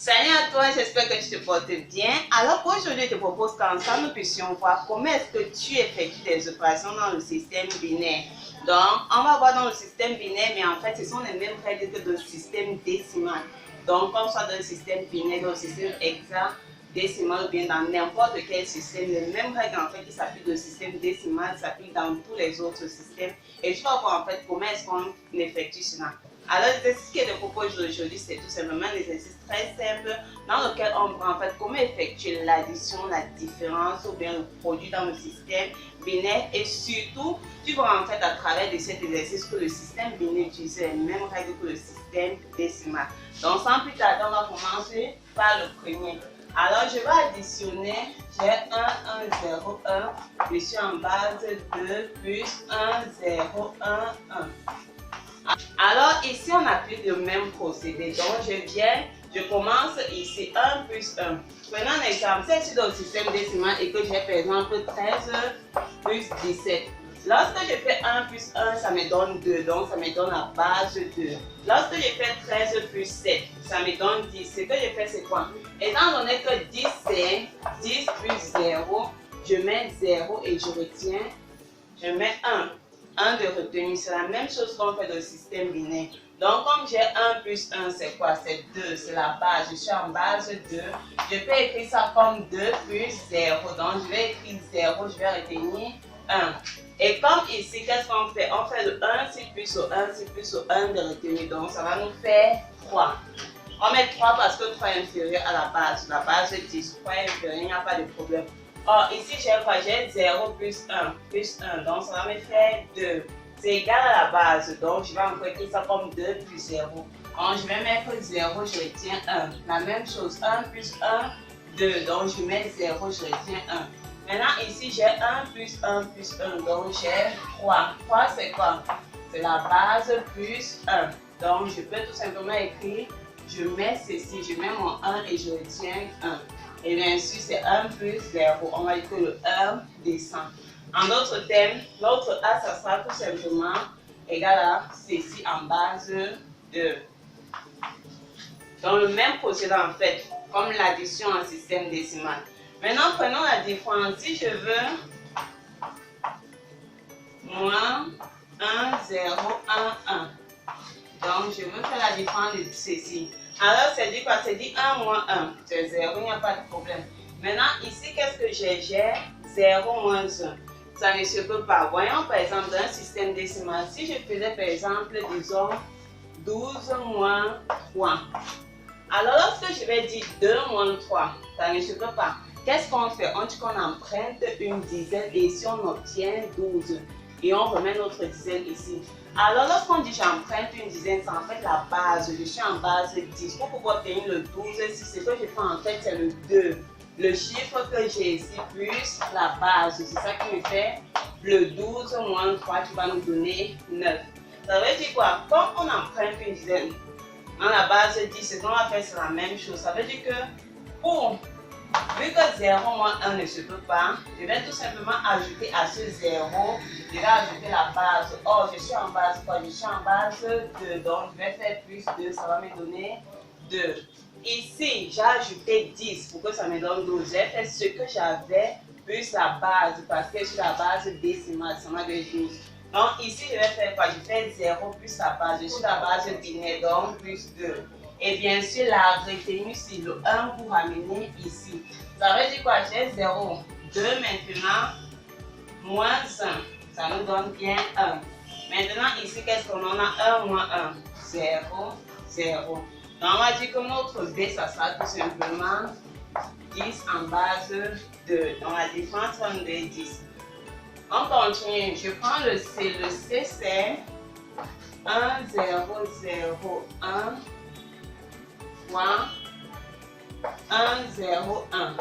Salut à toi, j'espère que tu te portes bien. Alors aujourd'hui, je te propose qu'ensemble nous puissions voir comment est-ce que tu effectues des opérations dans le système binaire. Donc, on va voir dans le système binaire, mais en fait, ce sont les mêmes règles que dans le système décimal. Donc, qu'on soit dans le système binaire, dans le système hexadécimal ou bien dans n'importe quel système, les mêmes règles en fait qui s'appliquent dans le système décimal s'appliquent dans tous les autres systèmes. Et je vais voir en fait comment est-ce qu'on effectue cela. Alors, l'exercice que je te propose aujourd'hui, c'est tout simplement un exercice très simple dans lequel on voit en fait comment effectuer l'addition, la différence ou bien le produit dans le système binaire. Et surtout, tu vois en fait à travers de cet exercice que le système binaire utilise les mêmes règles que le système décimal. Donc, sans plus tarder, on va commencer par le premier. Alors, je vais additionner, j'ai 1, 1, 0, 1. Je suis en base 2 plus 1, 0, 1, 1. Alors ici on applique le même procédé. Donc je commence ici 1 plus 1. Prenons un exemple, si je suis dans le système décimal et que j'ai par exemple 13 plus 17. Lorsque je fais 1 plus 1, ça me donne 2, donc ça me donne la base 2. Lorsque je fais 13 plus 7, ça me donne 10. Ce que je fais c'est quoi? Étant donné que 10 c'est 10 plus 0, je mets 0 et je retiens, je mets 1. 1 de retenue, c'est la même chose qu'on fait dans le système binaire. Donc, comme j'ai 1 plus 1, c'est quoi? C'est 2, c'est la base. Je suis en base 2. Je peux écrire ça comme 2 plus 0. Donc, je vais écrire 0, je vais retenir 1. Et comme ici, qu'est-ce qu'on fait? On fait le 1, c'est plus au 1, c'est plus au 1 de retenue. Donc, ça va nous faire 3. On met 3 parce que 3 est inférieur à la base. La base est 10. 3 est inférieur, il n'y a pas de problème. Or, ici, j'ai quoi? J'ai 0 plus 1, plus 1. Donc, ça va me faire 2. C'est égal à la base. Donc, je vais encore écrire ça comme 2 plus 0. Donc, je vais mettre 0, je retiens 1. La même chose, 1 plus 1, 2. Donc, je mets 0, je retiens 1. Maintenant, ici, j'ai 1 plus 1 plus 1. Donc, j'ai 3. 3, c'est quoi? C'est la base plus 1. Donc, je peux tout simplement écrire, je mets ceci, je mets mon 1 et je retiens 1. Et bien sûr, c'est 1 plus 0. On va dire que le 1 descend. En d'autres termes, l'autre A, ça sera tout simplement égal à ceci en base 2. Donc, le même procédé en fait, comme l'addition en système décimal. Maintenant, prenons la différence. Si je veux moins 1, 0, 1, 1. Donc, je veux faire la différence de ceci. Alors, c'est dit quoi? C'est dit 1 moins 1. C'est 0, il n'y a pas de problème. Maintenant, ici, qu'est-ce que j'ai? J'ai 0 moins 1. Ça ne se peut pas. Voyons, par exemple, dans un système décimal, si je faisais, par exemple, disons, 12 moins 3. Alors, lorsque je vais dire 2 moins 3, ça ne se peut pas. Qu'est-ce qu'on fait? On dit qu'on emprunte une dizaine et ici, on obtient 12. Et on remet notre dizaine ici. Alors, lorsqu'on dit j'emprunte une dizaine, c'est en fait la base. Je suis en base 10. Pour pouvoir obtenir le 12, si ce que je fais en fait, c'est le 2. Le chiffre que j'ai ici plus la base. C'est ça qui me fait le 12 moins 3 qui va nous donner 9. Ça veut dire quoi? Quand on emprunte une dizaine, dans la base 10, ce qu'on va faire, c'est la même chose. Ça veut dire que vu que 0 moins 1 ne se peut pas, je vais tout simplement ajouter à ce 0, je vais ajouter la base. Or, je suis en base quoi? Je suis en base 2, donc je vais faire plus 2, ça va me donner 2. Ici, j'ai ajouté 10 pour que ça me donne 12. J'ai fait ce que j'avais plus la base, parce que sur la base décimale, ça m'a donné 12. Donc ici, je vais faire quoi? Je fais 0 plus la base. Je suis la base binaire, donc plus 2. Et bien sûr, la retenue, c'est le 1 pour ramener ici. Ça veut dire quoi? J'ai 0. 2 maintenant, moins 1. Ça nous donne bien 1. Maintenant, ici, qu'est-ce qu'on en a? 1 moins 1. 0, 0. Donc, on va dire que notre B, ça sera tout simplement 10 en base 2. Donc, la différence entre 2 et 10. On continue. Je prends le C. Le C, c'est 1, 0, 0, 1. 1, 0, 1.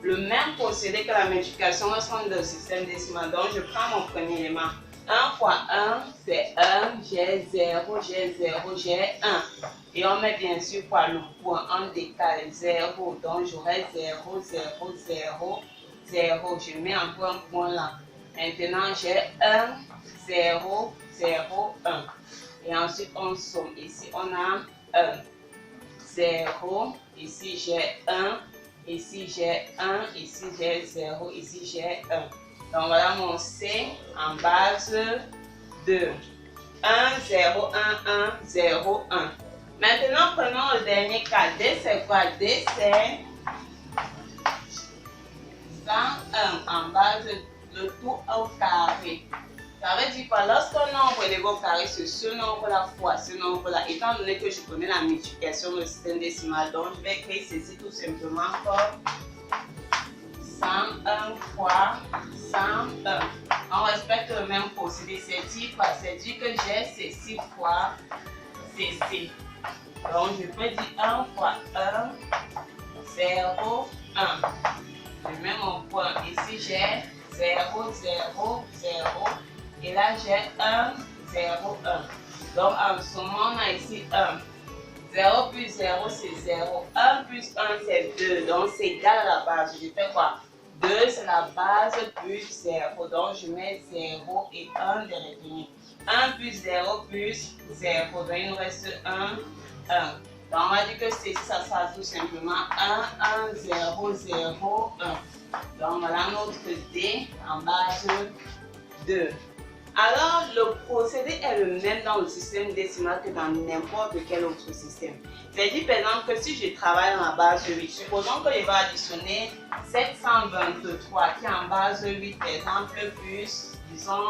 Le même procédé que la multiplication lorsqu'on est dans le système décimal. Donc, je prends mon premier élément. 1 fois 1, c'est 1. J'ai 0, j'ai 0, j'ai 1. Et on met bien sûr quoi? Le point. On décale 0. Donc, j'aurai 0, 0, 0, 0. Je mets encore un point là. Maintenant, j'ai 1, 0, 0, 1. Et ensuite, on somme. Ici, on a 1. 0, ici j'ai 1, ici j'ai 1, ici j'ai 0, ici j'ai 1. Donc voilà mon C en base 2. 1, 0, 1, 1, 0, 1. Maintenant, prenons le dernier cas. D, c'est quoi? D, c'est 101 en base le tout au carré. Ça veut dire quoi? Lorsqu'un nombre est élevé au carré sur ce nombre-là fois ce nombre-là, étant donné que je connais la multiplication du système décimal, donc je vais écrire ceci tout simplement comme 101 fois 101. On respecte le même procédé. C'est dire quoi? C'est dire que j'ai ceci fois ceci. Donc je peux dire 1 fois 1, 0, 1. Je mets mon point. Ici j'ai 0, 0, 0. Et là j'ai 1, 0, 1. Donc en somme, on a ici 1. 0 plus 0 c'est 0. 1 plus 1 c'est 2. Donc c'est égal à la base. Je fais quoi? 2 c'est la base plus 0. Donc je mets 0 et 1 de retenir. 1 plus 0 plus 0. Donc il nous reste 1, 1. Donc on va dire que ceci, ça sera tout simplement 1, 1, 0, 0, 1. Donc voilà notre D en base 2. Alors le procédé est le même dans le système décimal que dans n'importe quel autre système. C'est-à-dire par exemple que si je travaille en base 8, supposons que je vais additionner 723 qui est en base 8 par exemple plus disons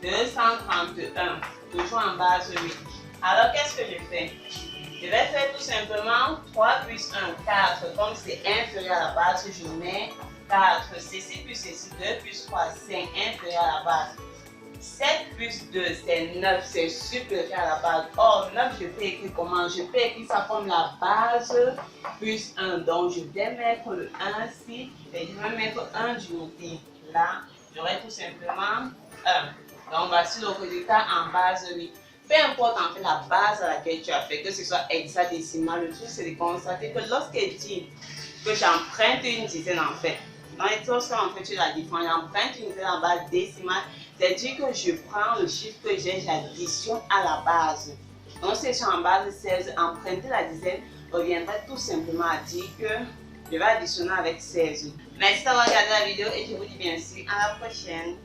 231, toujours en base 8. Alors qu'est-ce que je fais? Je vais faire tout simplement 3 plus 1, 4. Comme c'est inférieur à la base, je mets 4. Ceci plus ceci, 2 plus 3, 5, inférieur à la base. 7 plus 2, c'est 9, c'est supérieur à la base. Or, 9, je peux écrire comment? Je peux écrire ça comme la base plus 1. Donc, je vais mettre le 1 ici et je vais mettre 1 du côté. Là, j'aurai tout simplement 1. Donc, voici le résultat en base 8. Peu importe en fait la base à laquelle tu as fait, que ce soit hexadécimal, le truc c'est de constater que lorsqu'elle dit que j'emprunte une dizaine en fait, dans les choses en fait tu la différence, j'emprunte une dizaine en base décimale, c'est-à-dire que je prends le chiffre que j'ai, j'additionne à la base. Donc si je suis en base 16, emprunter la dizaine reviendrait tout simplement à dire que je vais additionner avec 16. Merci d'avoir regardé la vidéo et je vous dis bien sûr à la prochaine.